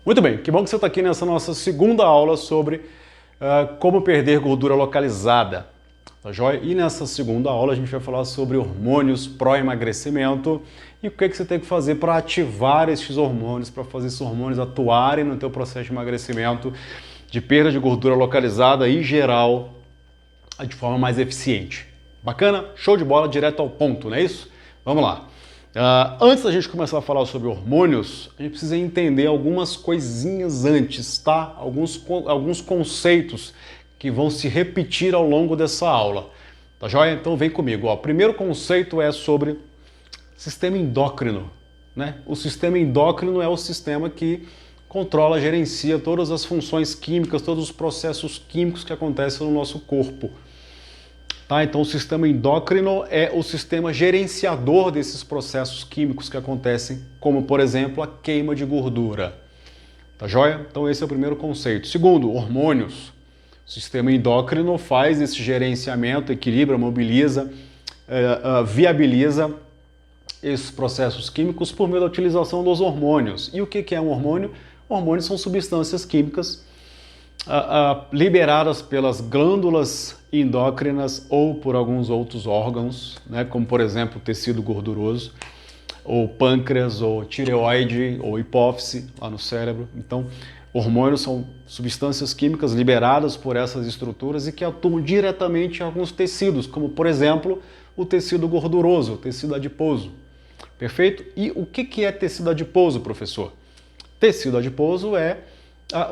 Muito bem, que bom que você está aqui nessa nossa segunda aula sobre como perder gordura localizada, tá joia? E nessa segunda aula a gente vai falar sobre hormônios pró-emagrecimento e o que você tem que fazer para ativar esses hormônios, para fazer esses hormônios atuarem no teu processo de emagrecimento, de perda de gordura localizada e geral, de forma mais eficiente. Bacana? Show de bola, direto ao ponto, não é isso? Vamos lá. Antes da gente começar a falar sobre hormônios, a gente precisa entender algumas coisinhas antes, tá? Alguns conceitos que vão se repetir ao longo dessa aula, tá joia? Então vem comigo. Ó. O primeiro conceito é sobre sistema endócrino, né? O sistema endócrino é o sistema que controla, gerencia todas as funções químicas, todos os processos químicos que acontecem no nosso corpo. Tá? Então o sistema endócrino é o sistema gerenciador desses processos químicos que acontecem, como por exemplo a queima de gordura. Tá joia? Então esse é o primeiro conceito. Segundo, hormônios. O sistema endócrino faz esse gerenciamento, equilibra, mobiliza, viabiliza esses processos químicos por meio da utilização dos hormônios. E o que é um hormônio? Hormônios são substâncias químicas liberadas pelas glândulas endócrinas ou por alguns outros órgãos, né, como por exemplo o tecido gorduroso, ou pâncreas, ou tireoide, ou hipófise lá no cérebro. Então, hormônios são substâncias químicas liberadas por essas estruturas e que atuam diretamente em alguns tecidos, como por exemplo o tecido gorduroso, o tecido adiposo. Perfeito? E o que é tecido adiposo, professor? Tecido adiposo é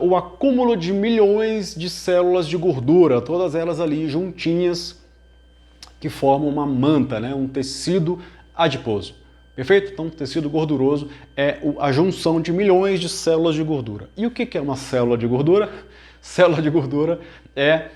o acúmulo de milhões de células de gordura, todas elas ali juntinhas, que formam uma manta, né? Um tecido adiposo. Perfeito? Então, tecido gorduroso é a junção de milhões de células de gordura. E o que é uma célula de gordura? Célula de gordura é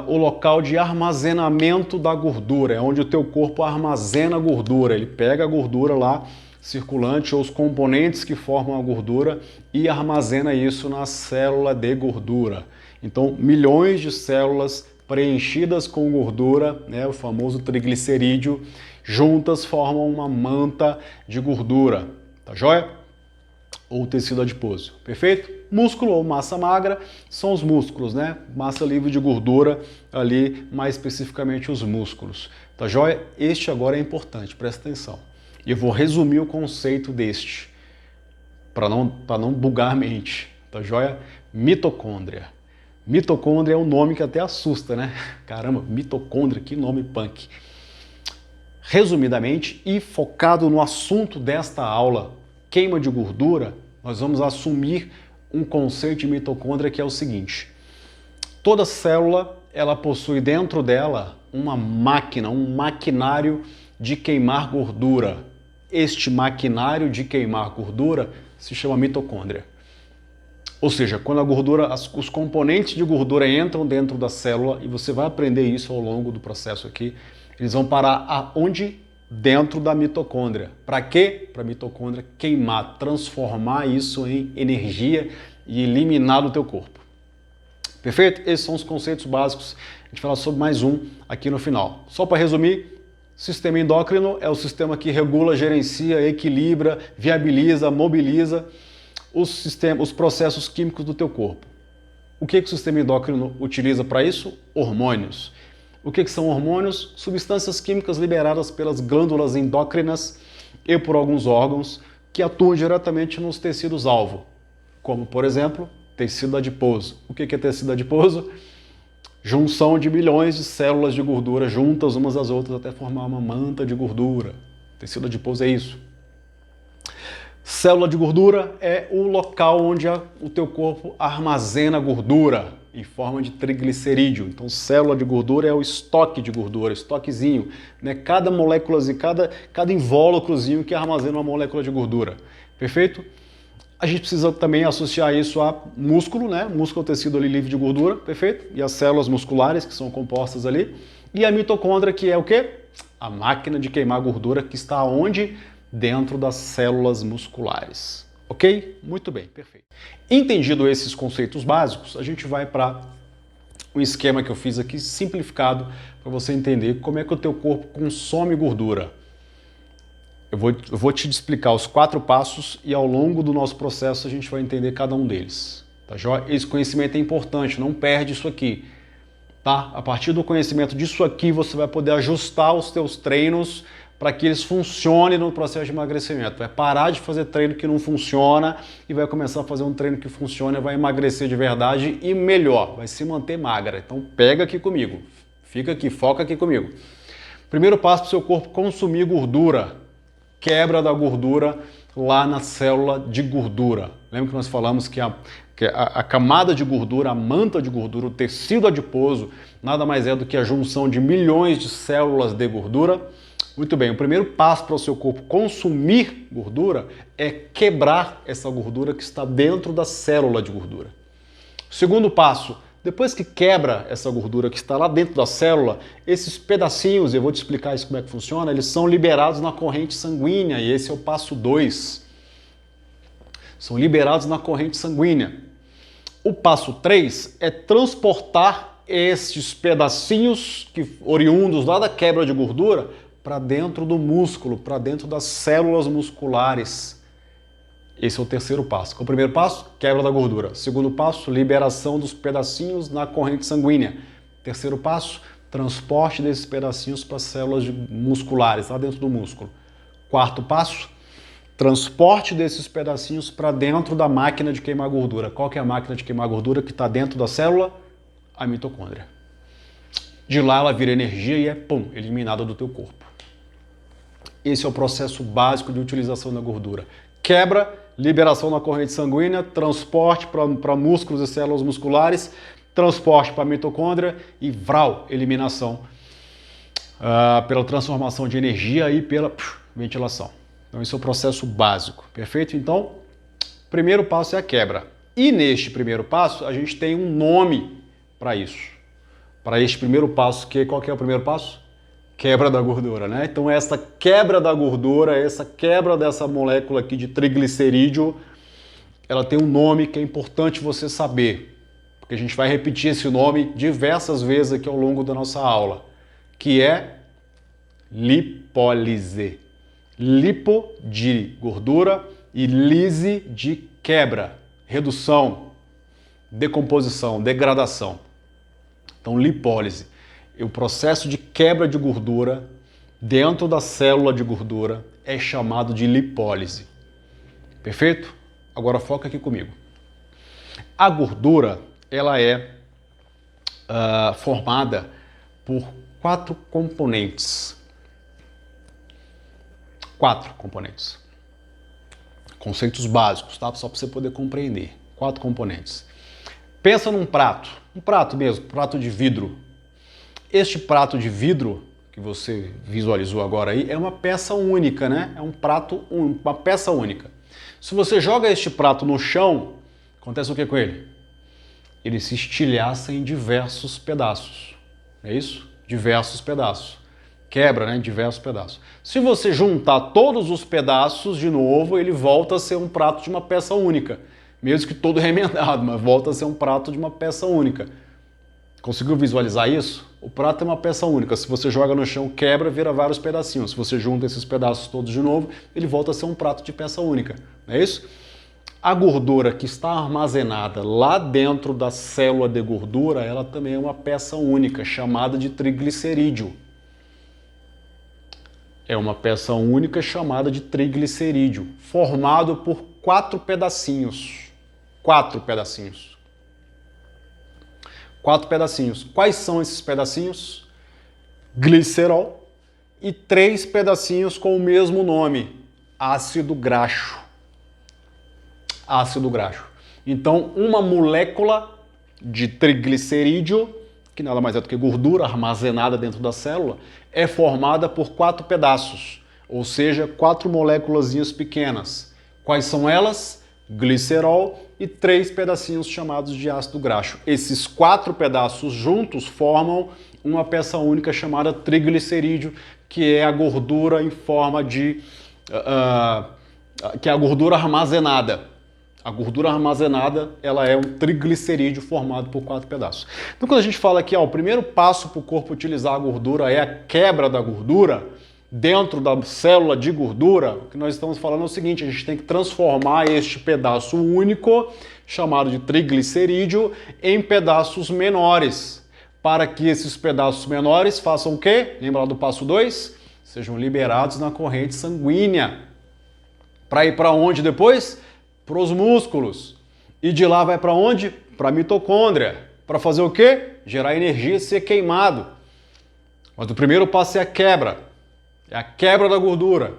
o local de armazenamento da gordura, é onde o teu corpo armazena a gordura. Ele pega a gordura lá, circulante, ou os componentes que formam a gordura e armazena isso na célula de gordura. Então, milhões de células preenchidas com gordura, né, o famoso triglicerídeo, juntas formam uma manta de gordura, tá joia? Ou tecido adiposo, perfeito? Músculo ou massa magra são os músculos, né? Massa livre de gordura, ali mais especificamente os músculos, tá joia? Este agora é importante, presta atenção. E eu vou resumir o conceito deste, para não bugar a mente, tá joia? Mitocôndria. Mitocôndria é um nome que até assusta, né? Caramba, mitocôndria, que nome punk. Resumidamente e focado no assunto desta aula, queima de gordura, nós vamos assumir um conceito de mitocôndria que é o seguinte: toda célula, ela possui dentro dela uma máquina, um maquinário de queimar gordura. Este maquinário de queimar gordura se chama mitocôndria. Ou seja, quando a gordura, os componentes de gordura entram dentro da célula, e você vai aprender isso ao longo do processo aqui, eles vão parar aonde? Dentro da mitocôndria. Para quê? Para a mitocôndria queimar, transformar isso em energia e eliminar do teu corpo. Perfeito? Esses são os conceitos básicos. A gente vai falar sobre mais um aqui no final. Só para resumir, sistema endócrino é o sistema que regula, gerencia, equilibra, viabiliza, mobiliza os processos químicos do teu corpo. O que o sistema endócrino utiliza para isso? Hormônios. O que são hormônios? Substâncias químicas liberadas pelas glândulas endócrinas e por alguns órgãos que atuam diretamente nos tecidos-alvo, como, por exemplo, tecido adiposo. O que é tecido adiposo? Junção de milhões de células de gordura juntas umas às outras até formar uma manta de gordura. Tecido adiposo é isso. Célula de gordura é o local onde o teu corpo armazena gordura em forma de triglicerídeo. Então, célula de gordura é o estoque de gordura, estoquezinho, né? Cada moléculazinho, cada invólucrozinho que armazena uma molécula de gordura. Perfeito? A gente precisa também associar isso a músculo, né? Músculo é o tecido ali livre de gordura, perfeito? E as células musculares, que são compostas ali. E a mitocôndria, que é o quê? A máquina de queimar gordura, que está onde? Dentro das células musculares. Ok? Muito bem, perfeito. Entendido esses conceitos básicos, a gente vai para o esquema que eu fiz aqui, simplificado, para você entender como é que o teu corpo consome gordura. Eu vou te explicar os 4 passos e ao longo do nosso processo a gente vai entender cada um deles. Tá joia? Esse conhecimento é importante, não perde isso aqui. Tá? A partir do conhecimento disso aqui, você vai poder ajustar os seus treinos para que eles funcionem no processo de emagrecimento. Vai parar de fazer treino que não funciona e vai começar a fazer um treino que funciona, vai emagrecer de verdade e melhor, vai se manter magra. Então pega aqui comigo, fica aqui, foca aqui comigo. Primeiro passo para o seu corpo consumir gordura, quebra da gordura lá na célula de gordura. Lembra que nós falamos que a camada de gordura, a manta de gordura, o tecido adiposo, nada mais é do que a junção de milhões de células de gordura? Muito bem, o primeiro passo para o seu corpo consumir gordura é quebrar essa gordura que está dentro da célula de gordura. Segundo passo, depois que quebra essa gordura que está lá dentro da célula, esses pedacinhos, eu vou te explicar isso como é que funciona, eles são liberados na corrente sanguínea e esse é o passo 2. São liberados na corrente sanguínea. O passo 3 é transportar estes pedacinhos oriundos lá da quebra de gordura para dentro do músculo, para dentro das células musculares. Esse é o terceiro passo. Qual é o primeiro passo? Quebra da gordura. Segundo passo, liberação dos pedacinhos na corrente sanguínea. Terceiro passo, transporte desses pedacinhos para as células musculares, lá dentro do músculo. Quarto passo, transporte desses pedacinhos para dentro da máquina de queimar gordura. Qual que é a máquina de queimar gordura que está dentro da célula? A mitocôndria. De lá ela vira energia e é, pum, eliminada do teu corpo. Esse é o processo básico de utilização da gordura. Quebra, liberação na corrente sanguínea, transporte para músculos e células musculares, transporte para a mitocôndria e vral, eliminação pela transformação de energia e pela ventilação. Então esse é o processo básico, perfeito? Então, primeiro passo é a quebra. E neste primeiro passo, a gente tem um nome para isso. Para este primeiro passo, qual que é o primeiro passo? Quebra da gordura, né? Então essa quebra da gordura, essa quebra dessa molécula aqui de triglicerídeo, ela tem um nome que é importante você saber, porque a gente vai repetir esse nome diversas vezes aqui ao longo da nossa aula, que é lipólise. Lipo de gordura e lise de quebra, redução, decomposição, degradação. Então lipólise. O processo de quebra de gordura dentro da célula de gordura é chamado de lipólise. Perfeito? Agora foca aqui comigo. A gordura, ela é formada por 4 componentes. 4 componentes. Conceitos básicos, tá? Só para você poder compreender. 4 componentes. Pensa num prato. Um prato mesmo, prato de vidro. Este prato de vidro que você visualizou agora aí é uma peça única, né? É um prato, uma peça única. Se você joga este prato no chão, acontece o que com ele? Ele se estilhaça em diversos pedaços. É isso? Diversos pedaços. Quebra, né? Diversos pedaços. Se você juntar todos os pedaços de novo, ele volta a ser um prato de uma peça única. Mesmo que todo remendado, mas volta a ser um prato de uma peça única. Conseguiu visualizar isso? O prato é uma peça única. Se você joga no chão, quebra, vira vários pedacinhos. Se você junta esses pedaços todos de novo, ele volta a ser um prato de peça única. Não é isso? A gordura que está armazenada lá dentro da célula de gordura, ela também é uma peça única, chamada de triglicerídeo. É uma peça única chamada de triglicerídeo, formado por 4 pedacinhos. 4 pedacinhos. 4 pedacinhos. Quais são esses pedacinhos? Glicerol e 3 pedacinhos com o mesmo nome, ácido graxo. Ácido graxo. Então, uma molécula de triglicerídeo, que nada mais é do que gordura armazenada dentro da célula, é formada por 4 pedaços, ou seja, 4 moléculazinhas pequenas. Quais são elas? Glicerol e 3 pedacinhos chamados de ácido graxo. Esses 4 pedaços juntos formam uma peça única chamada triglicerídeo, que é a gordura em forma de... que é a gordura armazenada. A gordura armazenada, ela é um triglicerídeo formado por 4 pedaços. Então quando a gente fala aqui, o primeiro passo para o corpo utilizar a gordura é a quebra da gordura, dentro da célula de gordura, o que nós estamos falando é o seguinte, a gente tem que transformar este pedaço único, chamado de triglicerídeo, em pedaços menores, para que esses pedaços menores façam o quê? Lembra lá do passo 2? Sejam liberados na corrente sanguínea. Para ir para onde depois? Para os músculos. E de lá vai para onde? Para a mitocôndria. Para fazer o quê? Gerar energia e ser queimado. Mas o primeiro passo é a quebra. É a quebra da gordura.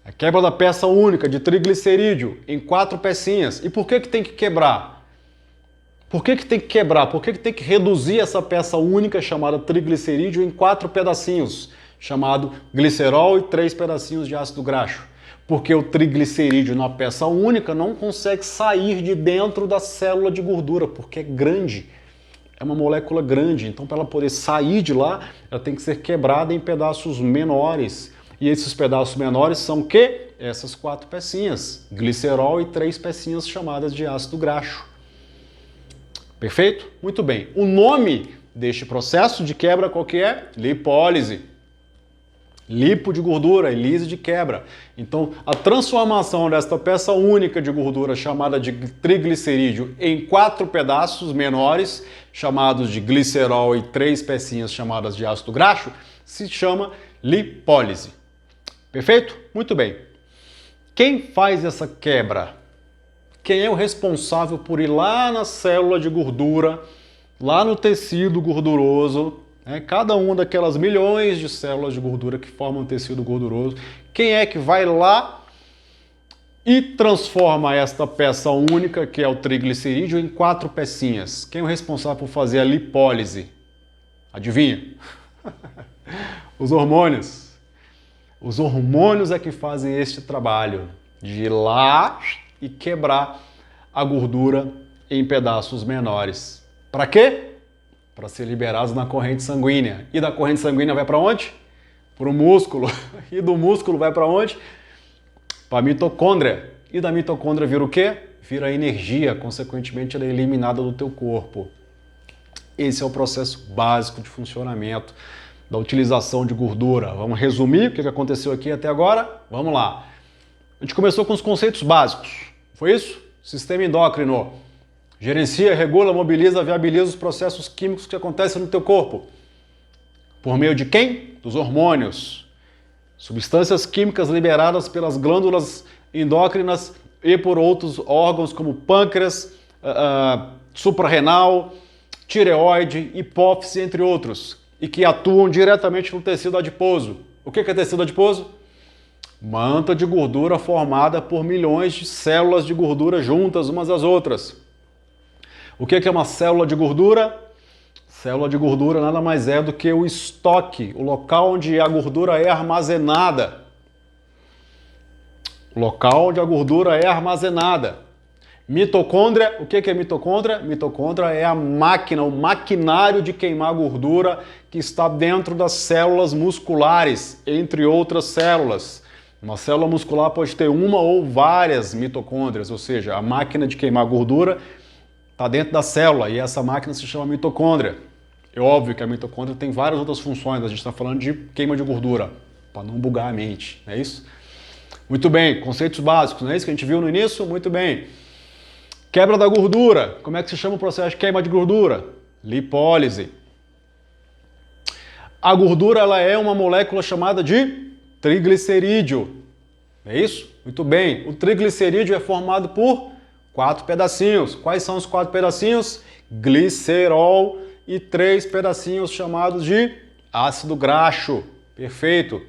A quebra da peça única de triglicerídeo em 4 pecinhas. E por que tem que quebrar? Por que tem que quebrar? Por que tem que reduzir essa peça única chamada triglicerídeo em 4 pedacinhos? Chamado glicerol e 3 pedacinhos de ácido graxo. Porque o triglicerídeo na peça única não consegue sair de dentro da célula de gordura, porque é grande. É uma molécula grande, então para ela poder sair de lá, ela tem que ser quebrada em pedaços menores. E esses pedaços menores são o quê? Essas 4 pecinhas, glicerol e 3 pecinhas chamadas de ácido graxo. Perfeito? Muito bem. O nome deste processo de quebra qual que é? Lipólise. Lipo de gordura e lise de quebra. Então, a transformação desta peça única de gordura chamada de triglicerídeo em 4 pedaços menores, chamados de glicerol e 3 pecinhas chamadas de ácido graxo, se chama lipólise. Perfeito? Muito bem. Quem faz essa quebra? Quem é o responsável por ir lá na célula de gordura, lá no tecido gorduroso, cada uma daquelas milhões de células de gordura que formam o tecido gorduroso, quem é que vai lá e transforma esta peça única, que é o triglicerídeo, em 4 pecinhas? Quem é o responsável por fazer a lipólise? Adivinha? Os hormônios. Os hormônios é que fazem este trabalho de ir lá e quebrar a gordura em pedaços menores. Para quê? Para ser liberados na corrente sanguínea. E da corrente sanguínea vai para onde? Para o músculo. E do músculo vai para onde? Para a mitocôndria. E da mitocôndria vira o quê? Vira energia, consequentemente ela é eliminada do teu corpo. Esse é o processo básico de funcionamento da utilização de gordura. Vamos resumir o que aconteceu aqui até agora? Vamos lá. A gente começou com os conceitos básicos. Foi isso? Sistema endócrino. Gerencia, regula, mobiliza, viabiliza os processos químicos que acontecem no teu corpo. Por meio de quem? Dos hormônios. Substâncias químicas liberadas pelas glândulas endócrinas e por outros órgãos como pâncreas, suprarrenal, tireoide, hipófise, entre outros. E que atuam diretamente no tecido adiposo. O que é tecido adiposo? Manta de gordura formada por milhões de células de gordura juntas umas às outras. O que é uma célula de gordura? Célula de gordura nada mais é do que o estoque, o local onde a gordura é armazenada. O local onde a gordura é armazenada. Mitocôndria, o que é mitocôndria? Mitocôndria é a máquina, o maquinário de queimar gordura que está dentro das células musculares, entre outras células. Uma célula muscular pode ter uma ou várias mitocôndrias, ou seja, a máquina de queimar gordura está dentro da célula e essa máquina se chama mitocôndria. É óbvio que a mitocôndria tem várias outras funções, a gente está falando de queima de gordura, para não bugar a mente, não é isso? Muito bem, conceitos básicos, não é isso que a gente viu no início? Muito bem. Quebra da gordura, como é que se chama o processo de queima de gordura? Lipólise. A gordura ela é uma molécula chamada de triglicerídeo, é isso? Muito bem, o triglicerídeo é formado por 4 pedacinhos. Quais são os 4 pedacinhos? Glicerol e 3 pedacinhos chamados de ácido graxo. Perfeito.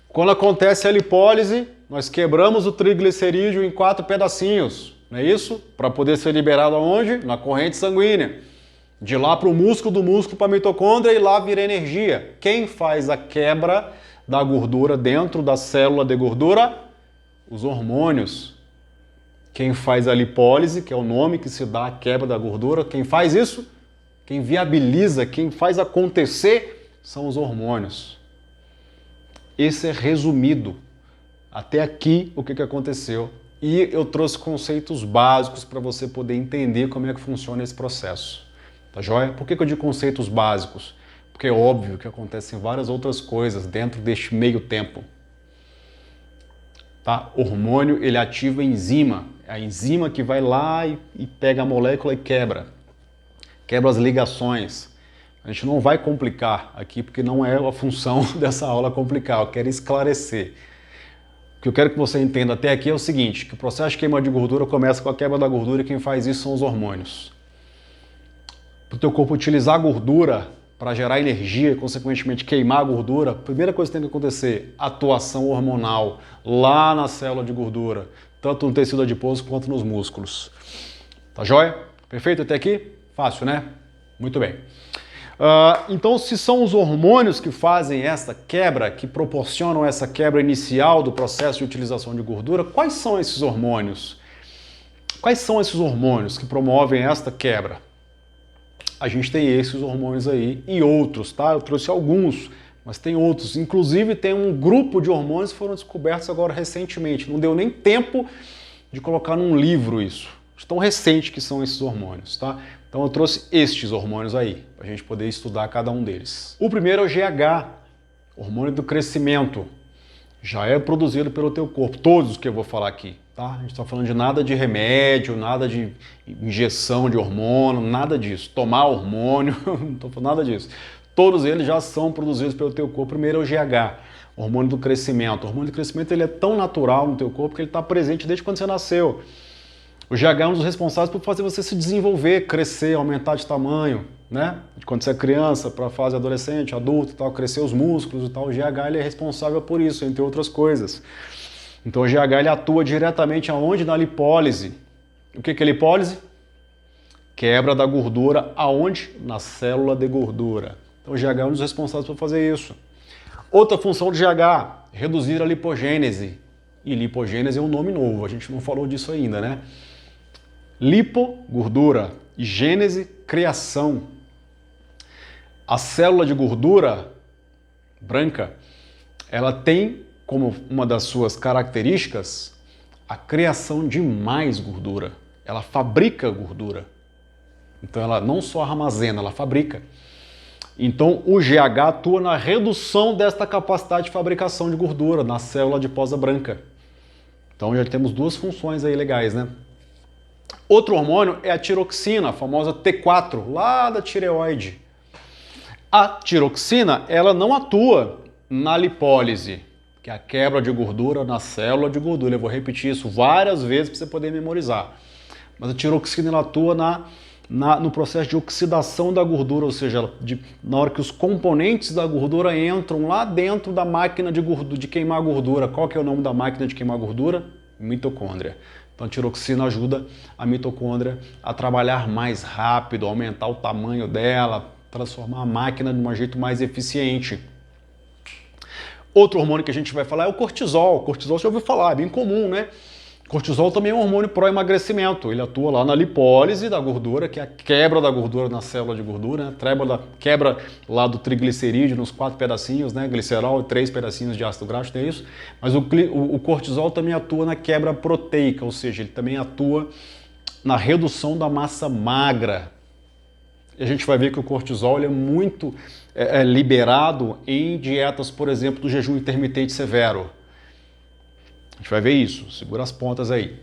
Quando acontece a lipólise, nós quebramos o triglicerídeo em 4 pedacinhos, não é isso? Para poder ser liberado aonde? Na corrente sanguínea. De lá para o músculo, do músculo para a mitocôndria e lá vira energia. Quem faz a quebra da gordura dentro da célula de gordura? Os hormônios. Quem faz a lipólise, que é o nome que se dá à quebra da gordura, quem faz isso? Quem viabiliza, quem faz acontecer são os hormônios. Esse é resumido. Até aqui o que aconteceu. E eu trouxe conceitos básicos para você poder entender como é que funciona esse processo. Tá joia? Por que eu digo conceitos básicos? porque é óbvio que acontecem várias outras coisas dentro deste meio tempo. Tá? Hormônio, ele ativa a enzima. É a enzima que vai lá e pega a molécula e quebra. Quebra as ligações. A gente não vai complicar aqui, porque não é a função dessa aula complicar. Eu quero esclarecer. O que eu quero que você entenda até aqui é o seguinte, que o processo de queima de gordura começa com a quebra da gordura e quem faz isso são os hormônios. Para o teu corpo utilizar a gordura para gerar energia e, consequentemente, queimar a gordura, a primeira coisa que tem que acontecer, atuação hormonal lá na célula de gordura, tanto no tecido adiposo quanto nos músculos. Tá joia? Perfeito até aqui? Fácil, né? Muito bem. Então, se são os hormônios que fazem essa quebra, que proporcionam essa quebra inicial do processo de utilização de gordura, quais são esses hormônios? Quais são esses hormônios que promovem esta quebra? A gente tem esses hormônios aí e outros, tá? Eu trouxe alguns, mas tem outros. Inclusive tem um grupo de hormônios que foram descobertos agora recentemente. Não deu nem tempo de colocar num livro isso. Tão recente que são esses hormônios, tá? Então eu trouxe estes hormônios aí, para a gente poder estudar cada um deles. O primeiro é o GH, hormônio do crescimento. Já é produzido pelo teu corpo, todos os que eu vou falar aqui, tá? A gente está falando de nada de remédio, nada de injeção de hormônio, nada disso. Tomar hormônio, não estou falando nada disso. Todos eles já são produzidos pelo teu corpo. Primeiro é o GH, hormônio do crescimento. O hormônio do crescimento ele é tão natural no teu corpo que ele está presente desde quando você nasceu. O GH é um dos responsáveis por fazer você se desenvolver, crescer, aumentar de tamanho, né? De quando você é criança para a fase adolescente, adulto e tal, crescer os músculos e tal. O GH ele é responsável por isso, entre outras coisas. Então o GH ele atua diretamente aonde? Na lipólise. O que é lipólise? Quebra da gordura aonde? Na célula de gordura. Então o GH é um dos responsáveis por fazer isso. Outra função do GH, reduzir a lipogênese. E lipogênese é um nome novo, a gente não falou disso ainda, né? Lipo, gordura, e gênese, criação. A célula de gordura branca, ela tem como uma das suas características a criação de mais gordura. Ela fabrica gordura. Então ela não só armazena, ela fabrica. Então o GH atua na redução desta capacidade de fabricação de gordura na célula adiposa branca. Então já temos duas funções aí legais, né? Outro hormônio é a tiroxina, a famosa T4, lá da tireoide. A tiroxina, ela não atua na lipólise, que é a quebra de gordura na célula de gordura. Eu vou repetir isso várias vezes para você poder memorizar. Mas a tiroxina ela atua no processo de oxidação da gordura, ou seja, na hora que os componentes da gordura entram lá dentro da máquina de queimar gordura. Qual que é o nome da máquina de queimar gordura? Mitocôndria. Então a tiroxina ajuda a mitocôndria a trabalhar mais rápido, aumentar o tamanho dela, transformar a máquina de um jeito mais eficiente. Outro hormônio que a gente vai falar é o cortisol. O cortisol você já ouviu falar, é bem comum, né? Cortisol também é um hormônio pró-emagrecimento. Ele atua lá na lipólise da gordura, que é a quebra da gordura na célula de gordura, né? Quebra lá do triglicerídeo nos 4 pedacinhos, né? Glicerol e 3 pedacinhos de ácido graxo, tem isso. Mas o cortisol também atua na quebra proteica, ou seja, ele também atua na redução da massa magra. E a gente vai ver que o cortisol ele é muito liberado em dietas, por exemplo, do jejum intermitente severo. A gente vai ver isso, segura as pontas aí.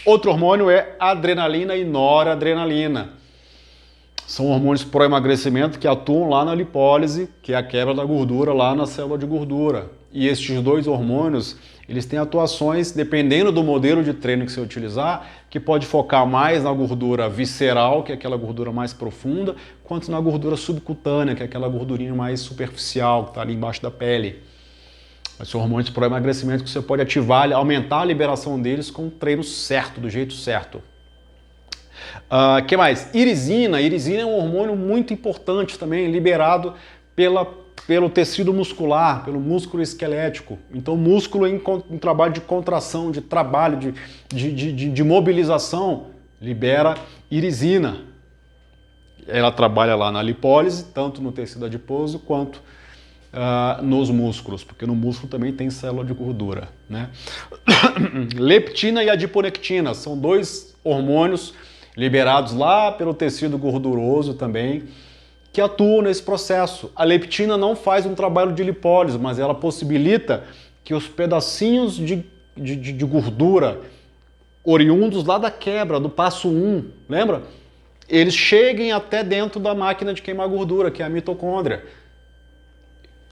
Outro hormônio é adrenalina e noradrenalina. São hormônios pró-emagrecimento que atuam lá na lipólise, que é a quebra da gordura lá na célula de gordura. E estes dois hormônios, eles têm atuações, dependendo do modelo de treino que você utilizar, que pode focar mais na gordura visceral, que é aquela gordura mais profunda, quanto na gordura subcutânea, que é aquela gordurinha mais superficial, que está ali embaixo da pele. São hormônios para o emagrecimento que você pode ativar, aumentar a liberação deles com o treino certo, do jeito certo. Que mais? Irisina. Irisina é um hormônio muito importante também, liberado pelo tecido muscular, pelo músculo esquelético. Então, músculo em trabalho de contração, de trabalho, de mobilização, libera irisina. Ela trabalha lá na lipólise, tanto no tecido adiposo quanto nos músculos, porque no músculo também tem célula de gordura, né? Leptina e adiponectina são dois hormônios liberados lá pelo tecido gorduroso também, que atuam nesse processo. A leptina não faz um trabalho de lipólise, mas ela possibilita que os pedacinhos de gordura oriundos lá da quebra, do passo 1, lembra? Eles cheguem até dentro da máquina de queimar gordura, que é a mitocôndria.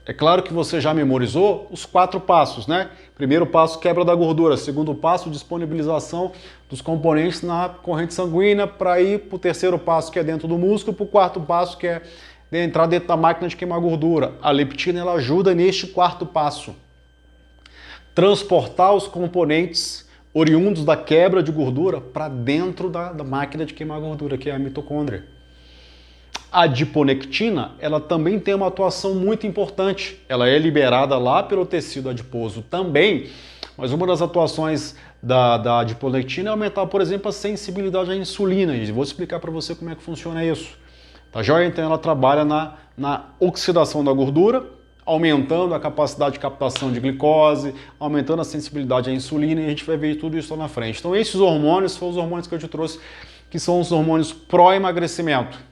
É claro que você já memorizou os 4 passos, né? Primeiro passo, quebra da gordura. Segundo passo, disponibilização dos componentes na corrente sanguínea para ir para o terceiro passo, que é dentro do músculo, para o quarto passo, que é entrar dentro da máquina de queimar gordura. A leptina ela ajuda neste quarto passo. Transportar os componentes oriundos da quebra de gordura para dentro da máquina de queimar gordura, que é a mitocôndria. A adiponectina, ela também tem uma atuação muito importante. Ela é liberada lá pelo tecido adiposo também, mas uma das atuações da adiponectina é aumentar, por exemplo, a sensibilidade à insulina. E vou explicar para você como é que funciona isso. Tá joia? Então ela trabalha na oxidação da gordura, aumentando a capacidade de captação de glicose, aumentando a sensibilidade à insulina, e a gente vai ver tudo isso lá na frente. Então esses hormônios foram os hormônios que eu te trouxe, que são os hormônios pró-emagrecimento,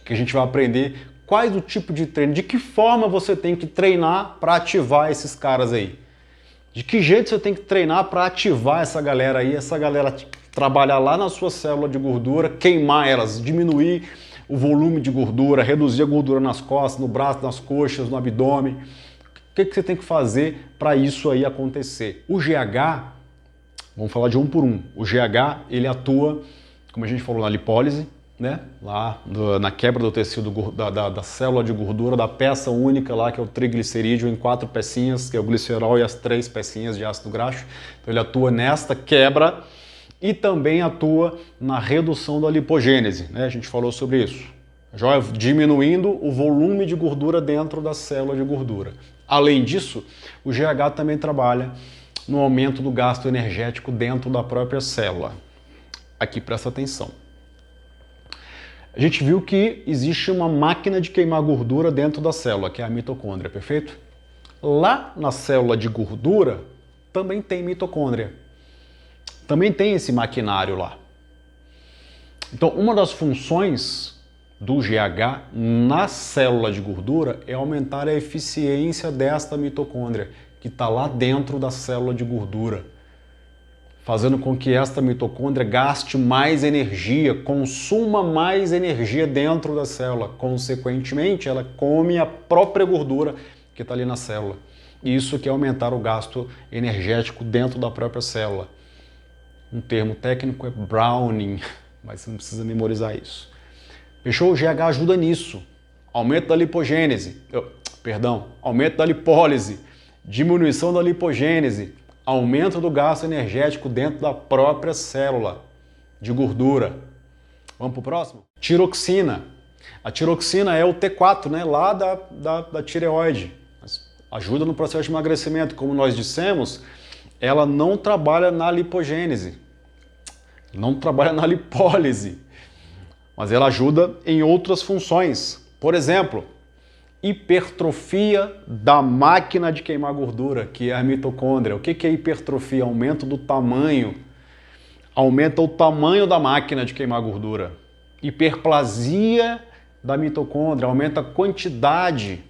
que a gente vai aprender quais o tipo de treino, de que forma você tem que treinar para ativar esses caras aí. De que jeito você tem que treinar para ativar essa galera aí, essa galera trabalhar lá na sua célula de gordura, queimar elas, diminuir o volume de gordura, reduzir a gordura nas costas, no braço, nas coxas, no abdômen. O que você tem que fazer para isso aí acontecer? O GH, vamos falar de um por um. O GH, ele atua, como a gente falou, na lipólise, né? Lá na quebra do tecido da célula de gordura, da peça única lá, que é o triglicerídeo, em 4 pecinhas, que é o glicerol, e as 3 pecinhas de ácido graxo. Então ele atua nesta quebra e também atua na redução da lipogênese, né? A gente falou sobre isso. Já diminuindo o volume de gordura dentro da célula de gordura. Além disso, o GH também trabalha no aumento do gasto energético dentro da própria célula. Aqui presta atenção. A gente viu que existe uma máquina de queimar gordura dentro da célula, que é a mitocôndria, perfeito? Lá na célula de gordura também tem mitocôndria. Também tem esse maquinário lá. Então, uma das funções do GH na célula de gordura é aumentar a eficiência desta mitocôndria, que está lá dentro da célula de gordura, fazendo com que esta mitocôndria gaste mais energia, consuma mais energia dentro da célula. Consequentemente, ela come a própria gordura que está ali na célula. Isso que é aumentar o gasto energético dentro da própria célula. Um termo técnico é browning, mas você não precisa memorizar isso. Fechou? O GH ajuda nisso. Aumento da lipogênese, aumento da lipólise, diminuição da lipogênese, aumento do gasto energético dentro da própria célula de gordura. Vamos para o próximo? Tiroxina. A tiroxina é o T4, né, lá da tireoide. Ajuda no processo de emagrecimento. Como nós dissemos, ela não trabalha na lipogênese, não trabalha na lipólise, mas ela ajuda em outras funções. Por exemplo, hipertrofia da máquina de queimar gordura, que é a mitocôndria. O que é hipertrofia? Aumento do tamanho. Aumenta o tamanho da máquina de queimar gordura. Hiperplasia da mitocôndria, aumenta a quantidade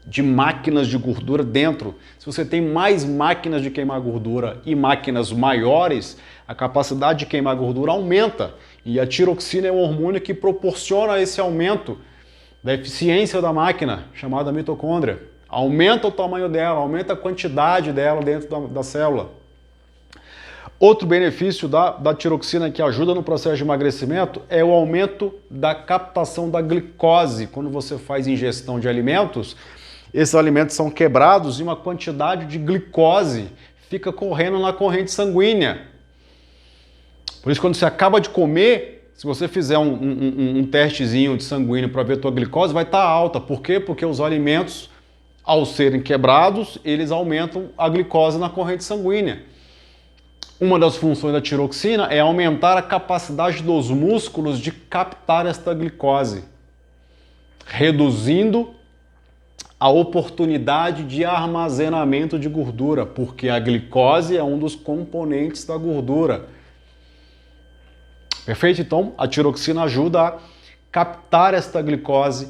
de máquinas de gordura dentro. Se você tem mais máquinas de queimar gordura e máquinas maiores, a capacidade de queimar gordura aumenta. E a tiroxina é um hormônio que proporciona esse aumento da eficiência da máquina, chamada mitocôndria. Aumenta o tamanho dela, aumenta a quantidade dela dentro da célula. Outro benefício da tiroxina que ajuda no processo de emagrecimento é o aumento da captação da glicose. Quando você faz ingestão de alimentos, esses alimentos são quebrados e uma quantidade de glicose fica correndo na corrente sanguínea. Por isso, quando você acaba de comer, se você fizer um testezinho de sanguíneo para ver a tua glicose, vai estar alta. Por quê? Porque os alimentos, ao serem quebrados, eles aumentam a glicose na corrente sanguínea. Uma das funções da tiroxina é aumentar a capacidade dos músculos de captar esta glicose, reduzindo a oportunidade de armazenamento de gordura, porque a glicose é um dos componentes da gordura. Perfeito? Então, a tiroxina ajuda a captar esta glicose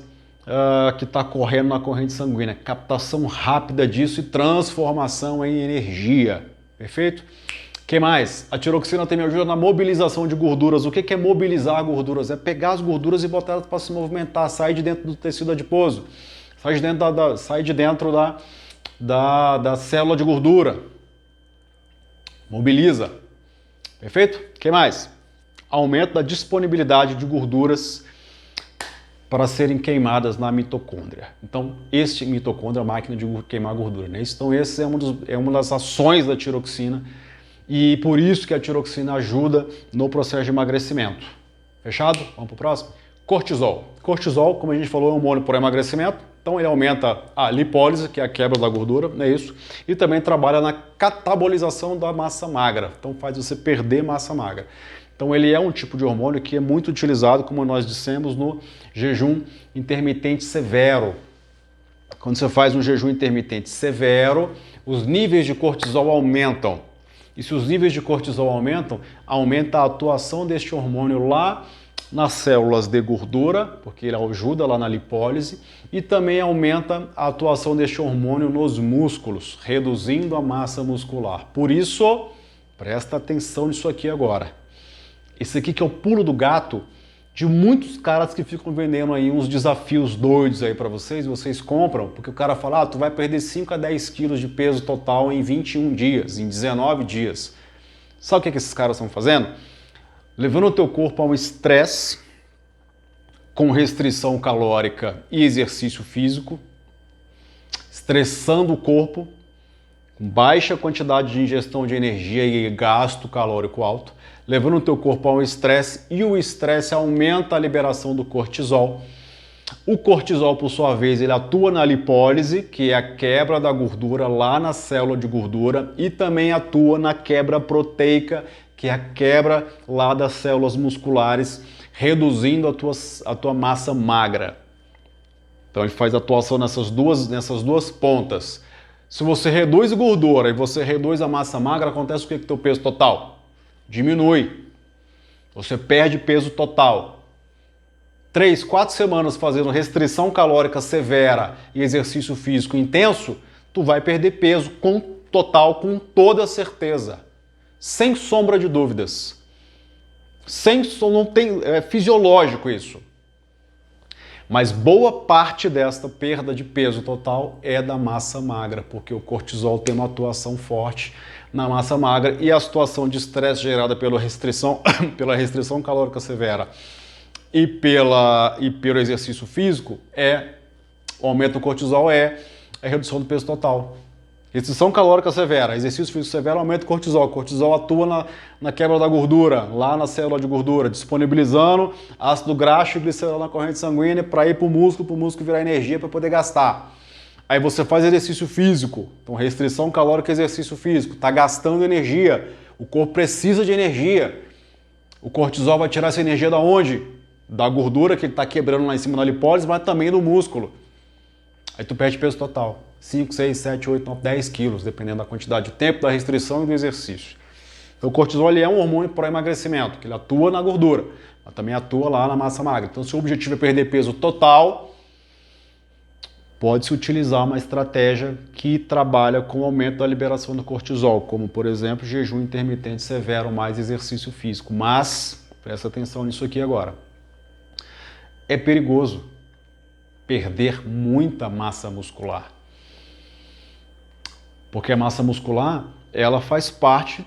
que está correndo na corrente sanguínea. Captação rápida disso e transformação em energia. Perfeito? O que mais? A tiroxina também ajuda na mobilização de gorduras. O que é mobilizar gorduras? É pegar as gorduras e botar elas para se movimentar, sair de dentro do tecido adiposo, sair de dentro da célula de gordura. Mobiliza. Perfeito? O que mais? Aumento da disponibilidade de gorduras para serem queimadas na mitocôndria. Então, este mitocôndria é a máquina de queimar gordura, né? Então, esse é uma das ações da tiroxina e por isso que a tiroxina ajuda no processo de emagrecimento. Fechado? Vamos para o próximo? Cortisol. Cortisol, como a gente falou, é um hormônio para emagrecimento, então ele aumenta a lipólise, que é a quebra da gordura, não é isso? E também trabalha na catabolização da massa magra, então faz você perder massa magra. Então ele é um tipo de hormônio que é muito utilizado, como nós dissemos, no jejum intermitente severo. Quando você faz um jejum intermitente severo, os níveis de cortisol aumentam. E se os níveis de cortisol aumentam, aumenta a atuação deste hormônio lá nas células de gordura, porque ele ajuda lá na lipólise, e também aumenta a atuação deste hormônio nos músculos, reduzindo a massa muscular. Por isso, presta atenção nisso aqui agora. Esse aqui que é o pulo do gato de muitos caras que ficam vendendo aí uns desafios doidos aí para vocês, vocês compram, porque o cara fala, tu vai perder 5 a 10 quilos de peso total em 21 dias, em 19 dias. Sabe o que esses caras estão fazendo? Levando o teu corpo a um estresse com restrição calórica e exercício físico, estressando o corpo, com baixa quantidade de ingestão de energia e gasto calórico alto, levando o teu corpo a um estresse e o estresse aumenta a liberação do cortisol. O cortisol, por sua vez, ele atua na lipólise, que é a quebra da gordura lá na célula de gordura, e também atua na quebra proteica, que é a quebra lá das células musculares, reduzindo a tua massa magra. Então ele faz atuação nessas duas pontas. Se você reduz gordura e você reduz a massa magra, acontece o que com o teu peso total? Diminui. Você perde peso total. 3, 4 semanas fazendo restrição calórica severa e exercício físico intenso, tu vai perder peso com toda certeza. Sem sombra de dúvidas. É fisiológico isso. Mas boa parte desta perda de peso total é da massa magra, porque o cortisol tem uma atuação forte na massa magra e a situação de estresse gerada pela restrição calórica severa e pelo exercício físico o aumento do cortisol é a redução do peso total. Restrição calórica severa, exercício físico severo, aumenta o cortisol. O cortisol atua na quebra da gordura, lá na célula de gordura, disponibilizando ácido graxo e glicerol na corrente sanguínea para ir para o músculo virar energia para poder gastar. Aí você faz exercício físico, então restrição calórica e exercício físico, está gastando energia, o corpo precisa de energia. O cortisol vai tirar essa energia da onde? Da gordura que ele está quebrando lá em cima da lipólise, mas também do músculo. Aí tu perde peso total. 5, 6, 7, 8, 9, 10 quilos, dependendo da quantidade de tempo, da restrição e do exercício. Então o cortisol ele é um hormônio para emagrecimento, que ele atua na gordura, mas também atua lá na massa magra. Então se o objetivo é perder peso total, pode-se utilizar uma estratégia que trabalha com o aumento da liberação do cortisol, como por exemplo jejum intermitente severo mais exercício físico. Mas, presta atenção nisso aqui agora, é perigoso perder muita massa muscular. Porque a massa muscular, ela faz parte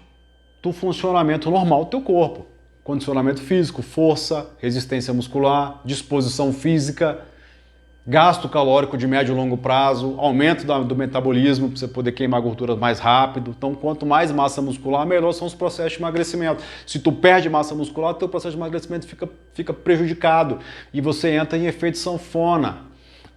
do funcionamento normal do teu corpo. Condicionamento físico, força, resistência muscular, disposição física, gasto calórico de médio e longo prazo, aumento do metabolismo para você poder queimar gordura mais rápido. Então, quanto mais massa muscular, melhor são os processos de emagrecimento. Se tu perde massa muscular, teu processo de emagrecimento fica prejudicado e você entra em efeito sanfona.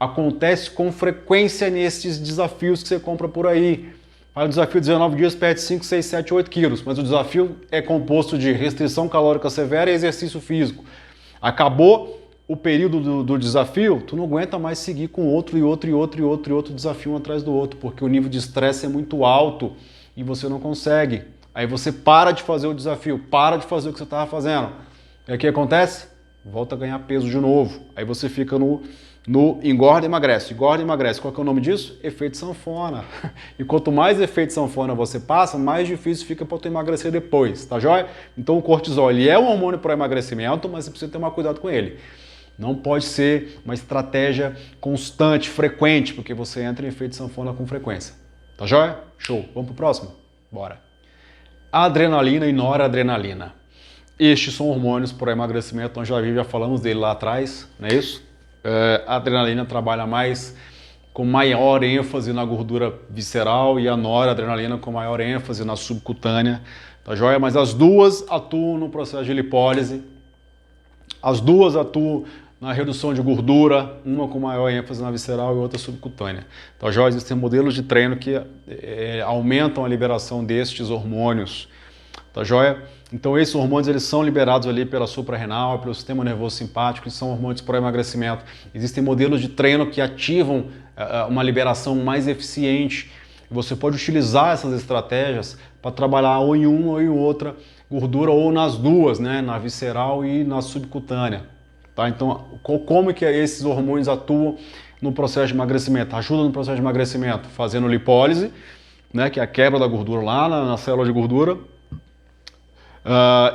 Acontece com frequência nesses desafios que você compra por aí. Para o desafio de 19 dias, perde 5, 6, 7, 8 quilos, mas o desafio é composto de restrição calórica severa e exercício físico. Acabou o período do desafio, tu não aguenta mais seguir com outro desafio um atrás do outro, porque o nível de estresse é muito alto e você não consegue. Aí você para de fazer o desafio, para de fazer o que você estava fazendo. E o que acontece? volta a ganhar peso de novo. Aí você fica no engorda e emagrece. Engorda e emagrece. Qual que é o nome disso? Efeito sanfona. E quanto mais efeito sanfona você passa, mais difícil fica para tu emagrecer depois, tá joia? Então o cortisol, ele é um hormônio para emagrecimento, mas você precisa tomar cuidado com ele. Não pode ser uma estratégia constante, frequente, porque você entra em efeito sanfona com frequência. Tá joia? Show. Vamos pro próximo? Bora. Adrenalina e noradrenalina. Estes são hormônios para emagrecimento, nós já falamos dele lá atrás, não é isso? A adrenalina trabalha mais com maior ênfase na gordura visceral e a noradrenalina com maior ênfase na subcutânea, tá joia? Mas as duas atuam no processo de lipólise, as duas atuam na redução de gordura, uma com maior ênfase na visceral e outra subcutânea. Tá joia? Existem modelos de treino que aumentam a liberação destes hormônios, tá joia? Então esses hormônios eles são liberados ali pela suprarrenal, pelo sistema nervoso simpático, e são hormônios para emagrecimento. Existem modelos de treino que ativam uma liberação mais eficiente. Você pode utilizar essas estratégias para trabalhar ou em uma ou em outra gordura, ou nas duas, né? Na visceral e na subcutânea. Tá? Então, como que esses hormônios atuam no processo de emagrecimento? Ajudam no processo de emagrecimento fazendo lipólise, né? Que é a quebra da gordura lá na célula de gordura,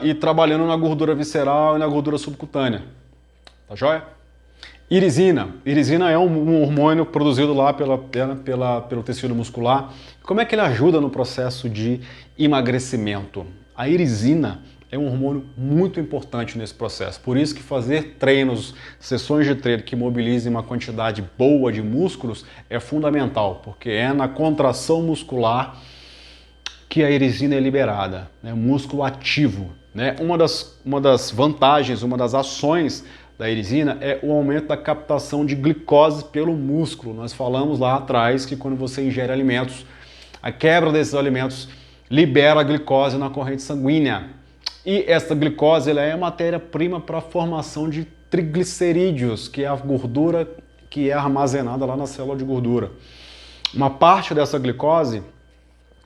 e trabalhando na gordura visceral e na gordura subcutânea. Tá joia? Irisina. Irisina é um hormônio produzido lá pelo tecido muscular. Como é que ele ajuda no processo de emagrecimento? A irisina é um hormônio muito importante nesse processo. Por isso que fazer treinos, sessões de treino que mobilizem uma quantidade boa de músculos é fundamental, porque é na contração muscular que a irisina é liberada, né? Músculo ativo, né? Uma das vantagens, uma das ações da irisina é o aumento da captação de glicose pelo músculo. Nós falamos lá atrás que quando você ingere alimentos, a quebra desses alimentos libera a glicose na corrente sanguínea. E essa glicose ela é a matéria-prima para a formação de triglicerídeos, que é a gordura que é armazenada lá na célula de gordura. Uma parte dessa glicose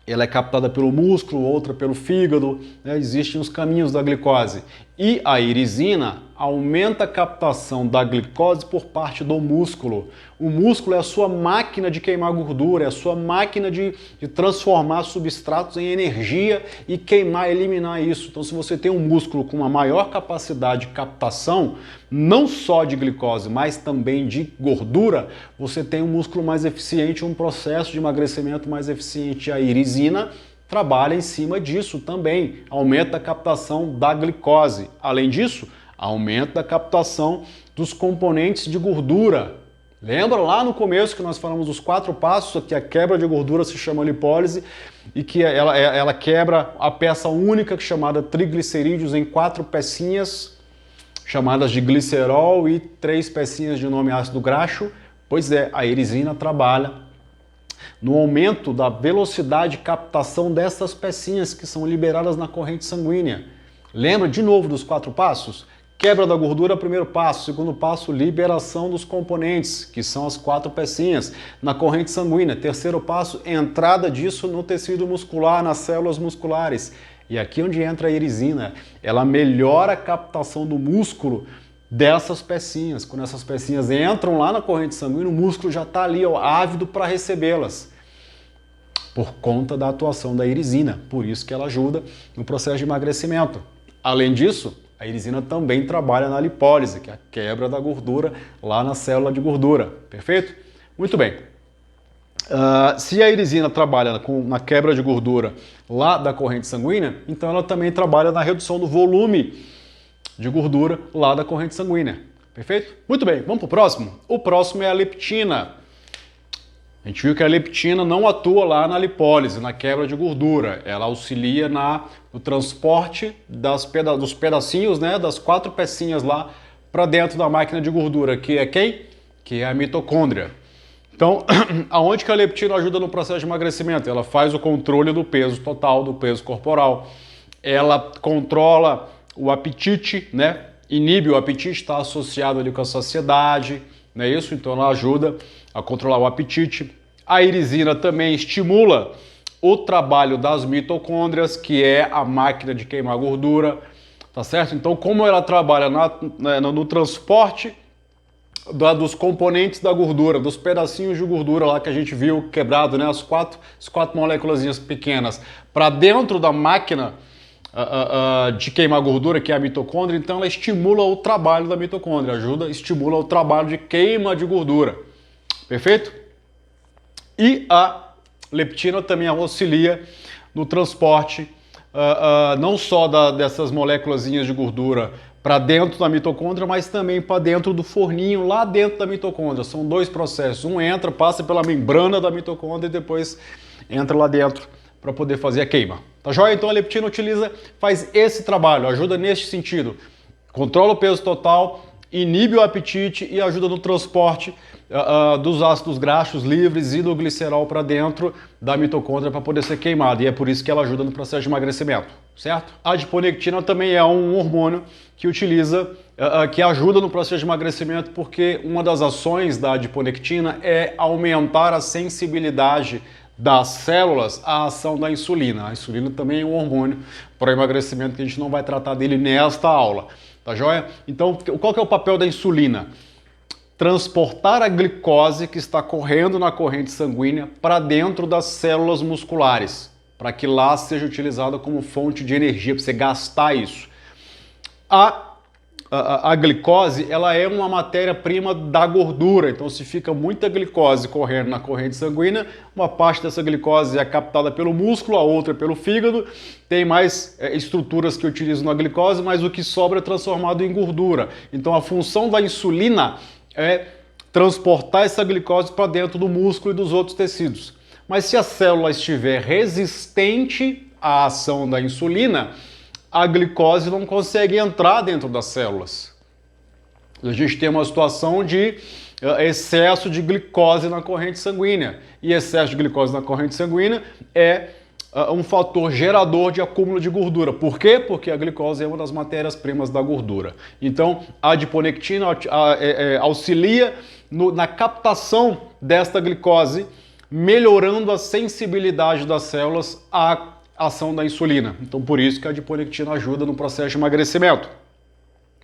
ela é captada pelo músculo, outra pelo fígado, né? Existem os caminhos da glicose. E a irisina aumenta a captação da glicose por parte do músculo. O músculo é a sua máquina de queimar gordura, é a sua máquina de transformar substratos em energia e queimar, eliminar isso. Então, se você tem um músculo com uma maior capacidade de captação, não só de glicose, mas também de gordura, você tem um músculo mais eficiente, um processo de emagrecimento mais eficiente. A irisina trabalha em cima disso também, aumenta a captação da glicose. Além disso, aumento da captação dos componentes de gordura. Lembra lá no começo que nós falamos dos 4 passos, que a quebra de gordura se chama lipólise e que ela quebra a peça única chamada triglicerídeos em 4 pecinhas, chamadas de glicerol, e 3 pecinhas de nome ácido graxo? Pois é, a irisina trabalha no aumento da velocidade de captação dessas pecinhas que são liberadas na corrente sanguínea. Lembra de novo dos 4 passos? Quebra da gordura, primeiro passo. Segundo passo, liberação dos componentes, que são as 4 pecinhas, na corrente sanguínea. Terceiro passo, entrada disso no tecido muscular, nas células musculares. E aqui onde entra a irisina, ela melhora a captação do músculo dessas pecinhas. Quando essas pecinhas entram lá na corrente sanguínea, o músculo já está ali, ó, ávido para recebê-las, por conta da atuação da irisina. Por isso que ela ajuda no processo de emagrecimento. Além disso, a irisina também trabalha na lipólise, que é a quebra da gordura lá na célula de gordura. Perfeito? Muito bem. Se a irisina trabalha na quebra de gordura lá da corrente sanguínea, então ela também trabalha na redução do volume de gordura lá da corrente sanguínea. Perfeito? Muito bem, vamos para o próximo? O próximo é a leptina. A gente viu que a leptina não atua lá na lipólise, na quebra de gordura. Ela auxilia no transporte dos pedacinhos, né, das 4 pecinhas lá para dentro da máquina de gordura, que é quem? Que é a mitocôndria. Então, aonde que a leptina ajuda no processo de emagrecimento? Ela faz o controle do peso total, do peso corporal. Ela controla o apetite, né? Inibe o apetite, está associado ali com a saciedade, não é isso? Então ela ajuda a controlar o apetite. A irisina também estimula o trabalho das mitocôndrias, que é a máquina de queimar gordura, tá certo? Então, como ela trabalha no transporte dos componentes da gordura, dos pedacinhos de gordura lá que a gente viu quebrado, né? As quatro moléculas pequenas, para dentro da máquina de queimar gordura, que é a mitocôndria, então ela estimula o trabalho da mitocôndria, estimula o trabalho de queima de gordura. Perfeito? E a leptina também auxilia no transporte não só dessas moléculas de gordura para dentro da mitocôndria, mas também para dentro do forninho, lá dentro da mitocôndria. São dois processos. Um entra, passa pela membrana da mitocôndria e depois entra lá dentro para poder fazer a queima. Tá joia? Então a leptina faz esse trabalho, ajuda neste sentido. Controla o peso total, inibe o apetite e ajuda no transporte dos ácidos graxos livres e do glicerol para dentro da mitocôndria para poder ser queimado. E é por isso que ela ajuda no processo de emagrecimento, certo? A adiponectina também é um hormônio que que ajuda no processo de emagrecimento, porque uma das ações da adiponectina é aumentar a sensibilidade das células à ação da insulina. A insulina também é um hormônio para emagrecimento que a gente não vai tratar dele nesta aula, tá joia? Então, qual que é o papel da insulina? Transportar a glicose que está correndo na corrente sanguínea para dentro das células musculares, para que lá seja utilizada como fonte de energia, para você gastar isso. A glicose, ela é uma matéria-prima da gordura, então se fica muita glicose correndo na corrente sanguínea, uma parte dessa glicose é captada pelo músculo, a outra pelo fígado, tem mais estruturas que utilizam a glicose, mas o que sobra é transformado em gordura. Então a função da insulina é transportar essa glicose para dentro do músculo e dos outros tecidos. Mas se a célula estiver resistente à ação da insulina, a glicose não consegue entrar dentro das células. A gente tem uma situação de excesso de glicose na corrente sanguínea. E excesso de glicose na corrente sanguínea é um fator gerador de acúmulo de gordura. Por quê? Porque a glicose é uma das matérias-primas da gordura. Então, a adiponectina auxilia na captação desta glicose, melhorando a sensibilidade das células à ação da insulina. Então, por isso que a adiponectina ajuda no processo de emagrecimento.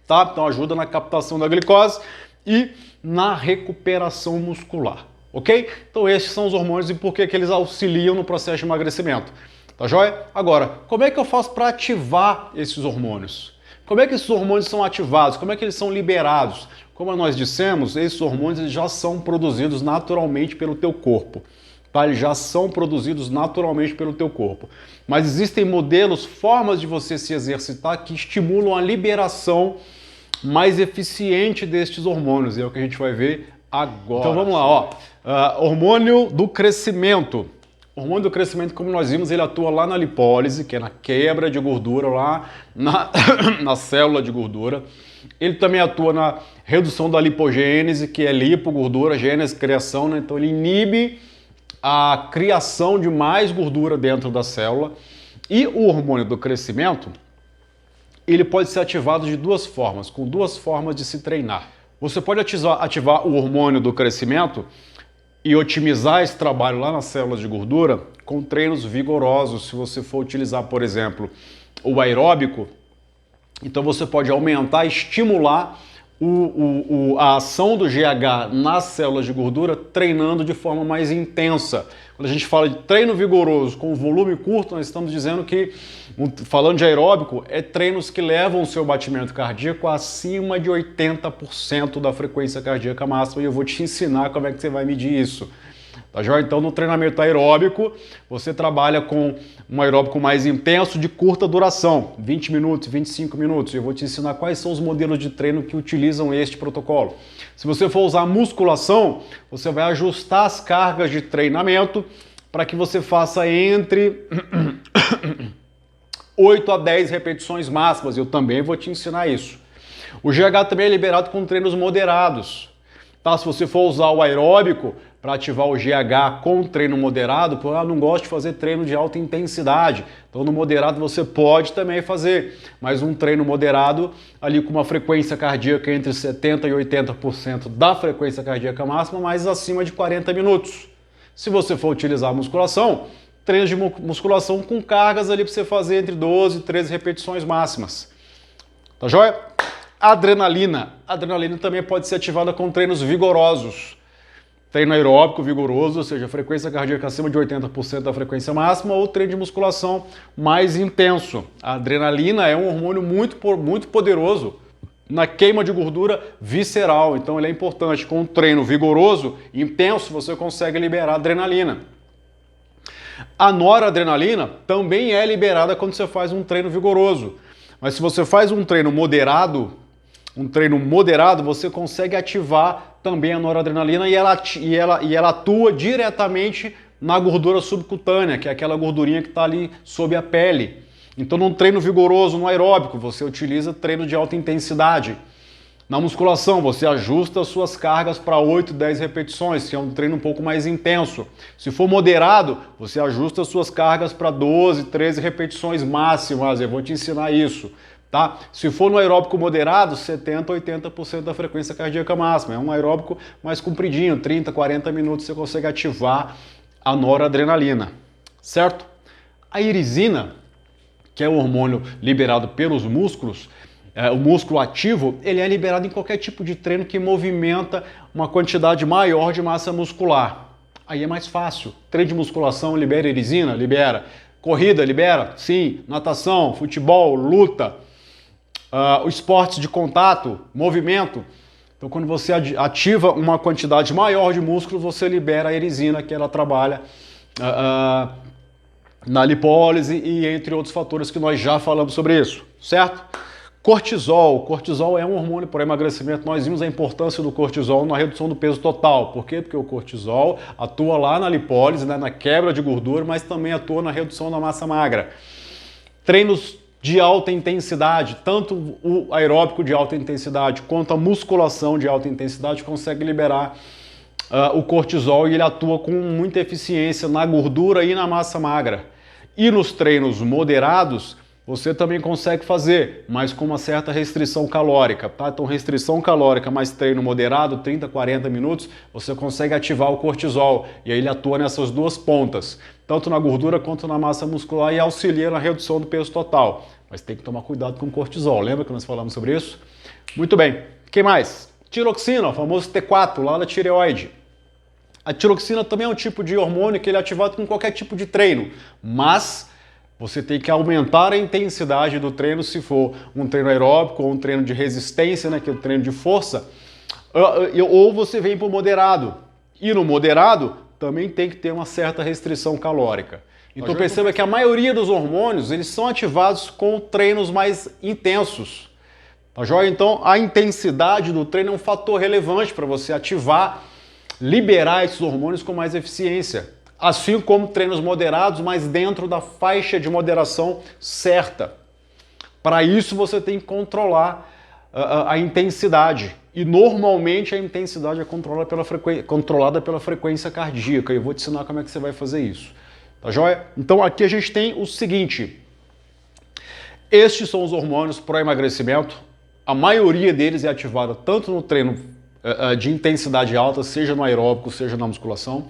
Tá? Então, ajuda na captação da glicose e na recuperação muscular. Ok? Então, esses são os hormônios e por que eles auxiliam no processo de emagrecimento. Tá joia? Agora, como é que eu faço para ativar esses hormônios? Como é que esses hormônios são ativados? Como é que eles são liberados? Como nós dissemos, esses hormônios já são produzidos naturalmente pelo teu corpo. Tá? Eles já são produzidos naturalmente pelo teu corpo. Mas existem modelos, formas de você se exercitar que estimulam a liberação mais eficiente destes hormônios. E é o que a gente vai ver agora. Então vamos lá, ó. Hormônio do crescimento. O hormônio do crescimento, como nós vimos, ele atua lá na lipólise, que é na quebra de gordura, lá na célula de gordura. Ele também atua na redução da lipogênese, que é lipogordura, gênese, criação, né? Então ele inibe a criação de mais gordura dentro da célula. E o hormônio do crescimento, ele pode ser ativado de duas formas, com duas formas de se treinar. Você pode ativar o hormônio do crescimento e otimizar esse trabalho lá nas células de gordura com treinos vigorosos. Se você for utilizar, por exemplo, o aeróbico, então você pode aumentar, estimular a ação do GH nas células de gordura treinando de forma mais intensa. Quando a gente fala de treino vigoroso com volume curto, nós estamos dizendo que, falando de aeróbico, é treinos que levam o seu batimento cardíaco acima de 80% da frequência cardíaca máxima, e eu vou te ensinar como é que você vai medir isso. Tá joia? Então, no treinamento aeróbico, você trabalha com um aeróbico mais intenso de curta duração, 20 minutos, 25 minutos. Eu vou te ensinar quais são os modelos de treino que utilizam este protocolo. Se você for usar musculação, você vai ajustar as cargas de treinamento para que você faça entre 8 a 10 repetições máximas. Eu também vou te ensinar isso. O GH também é liberado com treinos moderados. Tá? Se você for usar o aeróbico para ativar o GH com treino moderado, não gosto de fazer treino de alta intensidade. Então no moderado você pode também fazer, mas um treino moderado ali com uma frequência cardíaca entre 70% e 80% da frequência cardíaca máxima, mas acima de 40 minutos. Se você for utilizar a musculação, treinos de musculação com cargas ali para você fazer entre 12 e 13 repetições máximas. Tá joia? Adrenalina. A adrenalina também pode ser ativada com treinos vigorosos. Treino aeróbico vigoroso, ou seja, frequência cardíaca acima de 80% da frequência máxima, ou treino de musculação mais intenso. A adrenalina é um hormônio muito poderoso na queima de gordura visceral, então ele é importante. Com um treino vigoroso, intenso, você consegue liberar adrenalina. A noradrenalina também é liberada quando você faz um treino vigoroso, mas se você faz um treino moderado, você consegue ativar também a noradrenalina e ela atua diretamente na gordura subcutânea, que é aquela gordurinha que está ali sob a pele. Então, num treino vigoroso, no aeróbico, você utiliza treino de alta intensidade. Na musculação, você ajusta as suas cargas para 8, 10 repetições, que é um treino um pouco mais intenso. Se for moderado, você ajusta as suas cargas para 12, 13 repetições máximas. Eu vou te ensinar isso. Tá? Se for no aeróbico moderado, 70, 80% da frequência cardíaca máxima. É um aeróbico mais compridinho, 30, 40 minutos você consegue ativar a noradrenalina, certo? A irisina, que é o hormônio liberado pelos músculos, o músculo ativo, ele é liberado em qualquer tipo de treino que movimenta uma quantidade maior de massa muscular. Aí é mais fácil. Treino de musculação libera irisina? Libera. Corrida libera? Sim. Natação, futebol, luta. Os esportes de contato, movimento. Então, quando você ativa uma quantidade maior de músculos, você libera a irisina, que ela trabalha na lipólise e entre outros fatores que nós já falamos sobre isso, certo? Cortisol. Cortisol é um hormônio para emagrecimento. Nós vimos a importância do cortisol na redução do peso total. Por quê? Porque o cortisol atua lá na lipólise, né, na quebra de gordura, mas também atua na redução da massa magra. Treinos de alta intensidade, tanto o aeróbico de alta intensidade quanto a musculação de alta intensidade consegue liberar o cortisol e ele atua com muita eficiência na gordura e na massa magra. E nos treinos moderados, você também consegue fazer, mas com uma certa restrição calórica, tá? Então, restrição calórica mais treino moderado, 30, 40 minutos, você consegue ativar o cortisol e aí ele atua nessas duas pontas, tanto na gordura quanto na massa muscular e auxilia na redução do peso total. Mas tem que tomar cuidado com o cortisol, lembra que nós falamos sobre isso? Muito bem, o que mais? Tiroxina, o famoso T4, lá da tireoide. A tiroxina também é um tipo de hormônio que ele é ativado com qualquer tipo de treino, mas você tem que aumentar a intensidade do treino se for um treino aeróbico ou um treino de resistência, né, que é o treino de força, ou você vem para o moderado. E no moderado também tem que ter uma certa restrição calórica. Então perceba que a maioria dos hormônios eles são ativados com treinos mais intensos. Tá joia? Então a intensidade do treino é um fator relevante para você ativar, liberar esses hormônios com mais eficiência. Assim como treinos moderados, mas dentro da faixa de moderação certa. Para isso você tem que controlar a intensidade. E normalmente a intensidade é controlada pela frequência cardíaca. Eu vou te ensinar como é que você vai fazer isso. Tá joia? Então aqui a gente tem o seguinte. Estes são os hormônios para o emagrecimento. A maioria deles é ativada tanto no treino de intensidade alta, seja no aeróbico, seja na musculação,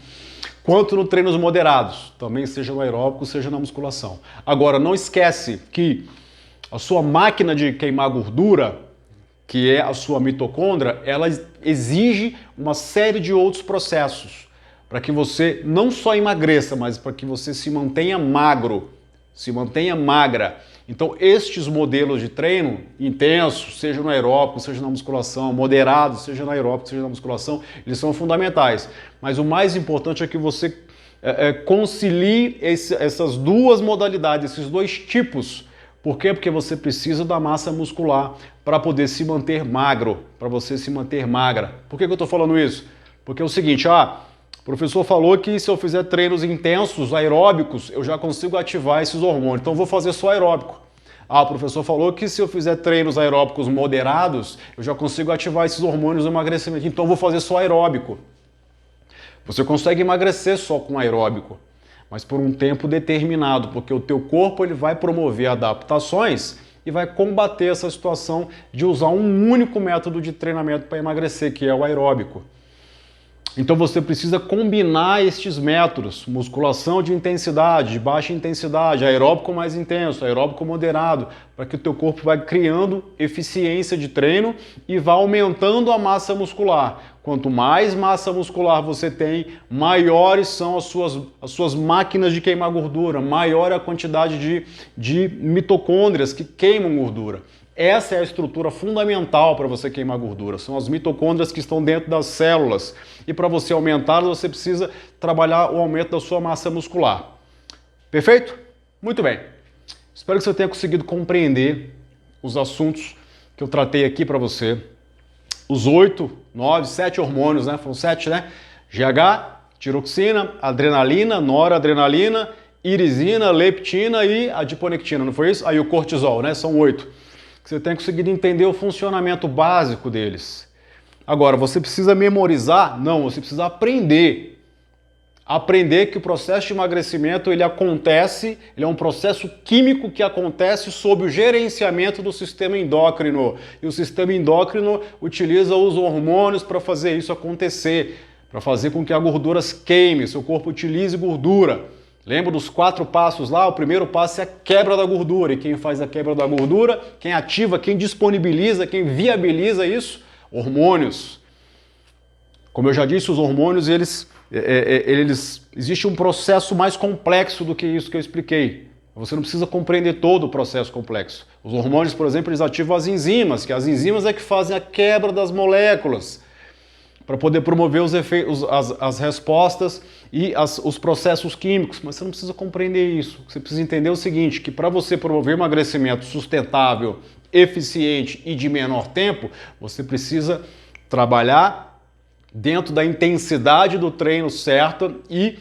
quanto no treinos moderados, também seja no aeróbico, seja na musculação. Agora, não esquece que a sua máquina de queimar gordura, que é a sua mitocôndria, ela exige uma série de outros processos para que você não só emagreça, mas para que você se mantenha magro, se mantenha magra. Então, estes modelos de treino intensos, seja no aeróbico, seja na musculação, moderados, seja no aeróbico, seja na musculação, eles são fundamentais. Mas o mais importante é que você concilie essas duas modalidades, esses dois tipos. Por quê? Porque você precisa da massa muscular para poder se manter magro, para você se manter magra. Por que eu estou falando isso? Porque é o seguinte, o professor falou que se eu fizer treinos intensos, aeróbicos, eu já consigo ativar esses hormônios. Então eu vou fazer só aeróbico. O professor falou que se eu fizer treinos aeróbicos moderados, eu já consigo ativar esses hormônios do emagrecimento. Então eu vou fazer só aeróbico. Você consegue emagrecer só com aeróbico, mas por um tempo determinado, porque o teu corpo ele vai promover adaptações e vai combater essa situação de usar um único método de treinamento para emagrecer, que é o aeróbico. Então você precisa combinar estes métodos, musculação de intensidade, de baixa intensidade, aeróbico mais intenso, aeróbico moderado, para que o teu corpo vai criando eficiência de treino e vá aumentando a massa muscular. Quanto mais massa muscular você tem, maiores são as suas máquinas de queimar gordura, maior é a quantidade de mitocôndrias que queimam gordura. Essa é a estrutura fundamental para você queimar gordura, são as mitocôndrias que estão dentro das células. E para você aumentá-las, você precisa trabalhar o aumento da sua massa muscular. Perfeito? Muito bem. Espero que você tenha conseguido compreender os assuntos que eu tratei aqui para você. Os 8, 9, 7 hormônios, né? Foram 7, né? GH, tiroxina, adrenalina, noradrenalina, irisina, leptina e adiponectina, não foi isso? Aí o cortisol, né? São 8. Você tem conseguido entender o funcionamento básico deles. Agora, você precisa memorizar? Não, você precisa aprender. Aprender que o processo de emagrecimento ele é um processo químico que acontece sob o gerenciamento do sistema endócrino. E o sistema endócrino utiliza os hormônios para fazer isso acontecer, para fazer com que a gordura queime, seu corpo utilize gordura. Lembra dos 4 passos lá? O primeiro passo é a quebra da gordura. E quem faz a quebra da gordura, quem ativa, quem disponibiliza, quem viabiliza isso? Hormônios. Como eu já disse, os hormônios, existe um processo mais complexo do que isso que eu expliquei. Você não precisa compreender todo o processo complexo. Os hormônios, por exemplo, eles ativam as enzimas, que as enzimas é que fazem a quebra das moléculas, para poder promover os efeitos, as respostas e os processos químicos, mas você não precisa compreender isso. Você precisa entender o seguinte, que para você promover emagrecimento sustentável, eficiente e de menor tempo, você precisa trabalhar dentro da intensidade do treino certa e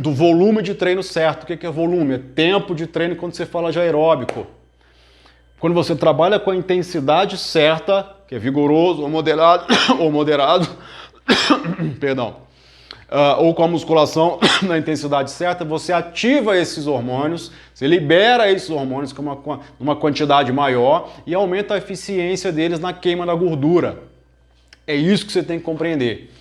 do volume de treino certo. O que é volume? É tempo de treino quando você fala de aeróbico. Quando você trabalha com a intensidade certa, que é vigoroso ou moderado, perdão, ou com a musculação na intensidade certa, você ativa esses hormônios, você libera esses hormônios com uma quantidade maior e aumenta a eficiência deles na queima da gordura. É isso que você tem que compreender.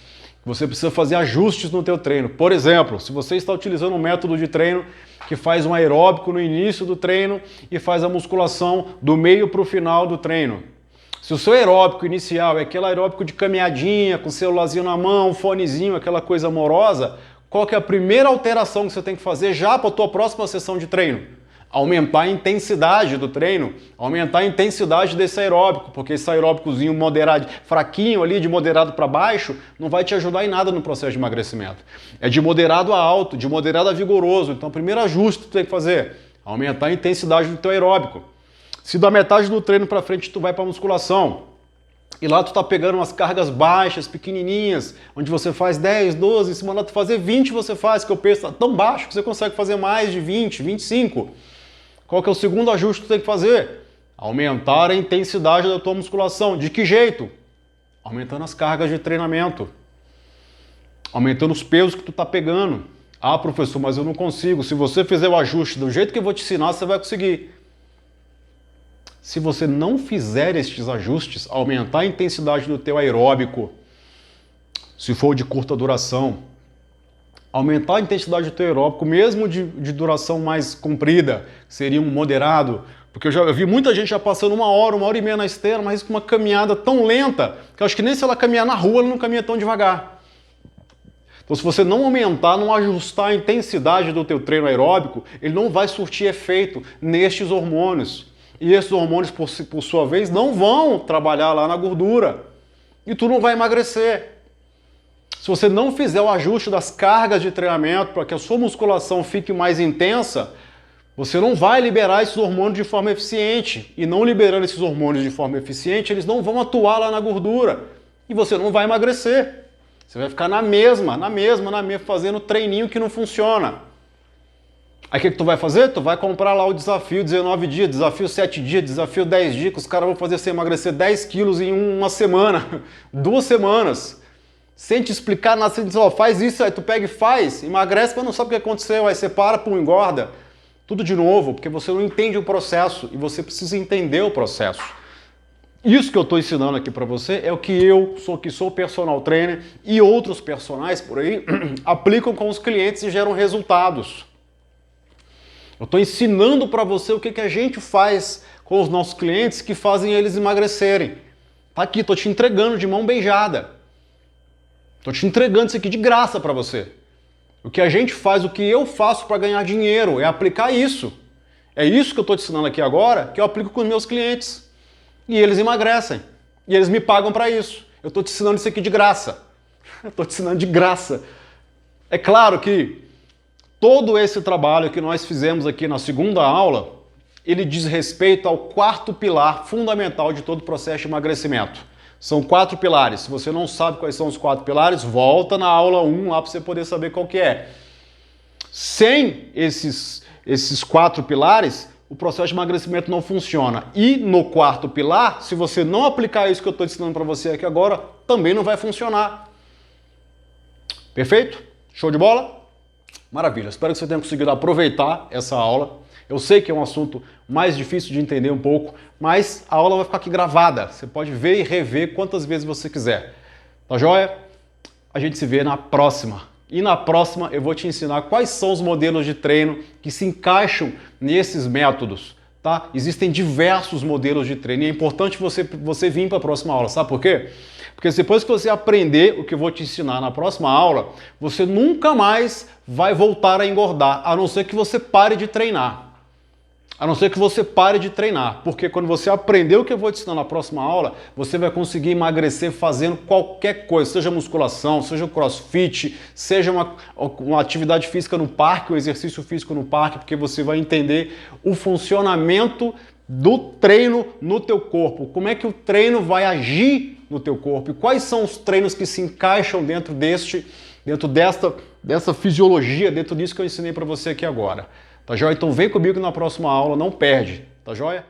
Você precisa fazer ajustes no teu treino. Por exemplo, se você está utilizando um método de treino que faz um aeróbico no início do treino e faz a musculação do meio para o final do treino. Se o seu aeróbico inicial é aquele aeróbico de caminhadinha, com o celularzinho na mão, um fonezinho, aquela coisa amorosa, qual que é a primeira alteração que você tem que fazer já para a tua próxima sessão de treino? Aumentar a intensidade do treino, aumentar a intensidade desse aeróbico, porque esse aeróbicozinho moderado, fraquinho ali, de moderado para baixo, não vai te ajudar em nada no processo de emagrecimento. É de moderado a alto, de moderado a vigoroso. Então, o primeiro ajuste que tu tem que fazer, aumentar a intensidade do teu aeróbico. Se da metade do treino para frente tu vai para musculação, e lá tu tá pegando umas cargas baixas, pequenininhas, onde você faz 10, 12, se mandar tu fazer 20 você faz, que o peso tá tão baixo que você consegue fazer mais de 20, 25. Qual que é o segundo ajuste que tu tem que fazer? Aumentar a intensidade da tua musculação. De que jeito? Aumentando as cargas de treinamento. Aumentando os pesos que tu tá pegando. Ah, professor, mas eu não consigo. Se você fizer o ajuste do jeito que eu vou te ensinar, você vai conseguir. Se você não fizer estes ajustes, aumentar a intensidade do teu aeróbico, se for de curta duração, aumentar a intensidade do teu aeróbico, mesmo de duração mais comprida, seria um moderado, porque eu vi muita gente já passando 1 hora e meia na esteira, mas com uma caminhada tão lenta, que eu acho que nem se ela caminhar na rua, ela não caminha tão devagar. Então, se você não aumentar, não ajustar a intensidade do teu treino aeróbico, ele não vai surtir efeito nestes hormônios. E esses hormônios, por sua vez, não vão trabalhar lá na gordura. E tu não vai emagrecer. Se você não fizer o ajuste das cargas de treinamento para que a sua musculação fique mais intensa, você não vai liberar esses hormônios de forma eficiente. E não liberando esses hormônios de forma eficiente, eles não vão atuar lá na gordura. E você não vai emagrecer. Você vai ficar na mesma, fazendo treininho que não funciona. Aí o que tu vai fazer? Tu vai comprar lá o desafio 19 dias, desafio 7 dias, desafio 10 dias, que os caras vão fazer você emagrecer 10 quilos em uma semana, 2 semanas. Sem te explicar nada, você diz, ó, faz isso, aí tu pega e faz, emagrece, mas não sabe o que aconteceu, aí você para, pum, engorda. Tudo de novo, porque você não entende o processo e você precisa entender o processo. Isso que eu estou ensinando aqui para você é o que eu sou, que sou personal trainer e outros personagens por aí aplicam com os clientes e geram resultados. Eu estou ensinando para você o que a gente faz com os nossos clientes que fazem eles emagrecerem. Tá aqui, estou te entregando de mão beijada. Estou te entregando isso aqui de graça para você. O que a gente faz, o que eu faço para ganhar dinheiro é aplicar isso. É isso que eu estou te ensinando aqui agora, que eu aplico com os meus clientes. E eles emagrecem. E eles me pagam para isso. Eu estou te ensinando isso aqui de graça. Eu estou te ensinando de graça. É claro que todo esse trabalho que nós fizemos aqui na segunda aula, ele diz respeito ao quarto pilar fundamental de todo o processo de emagrecimento. São 4 pilares. Se você não sabe quais são os 4 pilares, volta na aula 1 lá para você poder saber qual que é. Sem esses 4 pilares, o processo de emagrecimento não funciona. E no quarto pilar, se você não aplicar isso que eu estou ensinando para você aqui agora, também não vai funcionar. Perfeito? Show de bola? Maravilha. Espero que você tenha conseguido aproveitar essa aula. Eu sei que é um assunto mais difícil de entender um pouco, mas a aula vai ficar aqui gravada. Você pode ver e rever quantas vezes você quiser. Tá joia? A gente se vê na próxima. E na próxima eu vou te ensinar quais são os modelos de treino que se encaixam nesses métodos, tá? Existem diversos modelos de treino e é importante você vir para a próxima aula, sabe por quê? Porque depois que você aprender o que eu vou te ensinar na próxima aula, você nunca mais vai voltar a engordar, a não ser que você pare de treinar. A não ser que você pare de treinar, porque quando você aprender o que eu vou te ensinar na próxima aula, você vai conseguir emagrecer fazendo qualquer coisa, seja musculação, seja crossfit, seja uma atividade física no parque, um exercício físico no parque, porque você vai entender o funcionamento do treino no teu corpo, como é que o treino vai agir no teu corpo e quais são os treinos que se encaixam dentro dessa fisiologia, dentro disso que eu ensinei para você aqui agora. Tá joia? Então vem comigo na próxima aula, não perde, tá joia?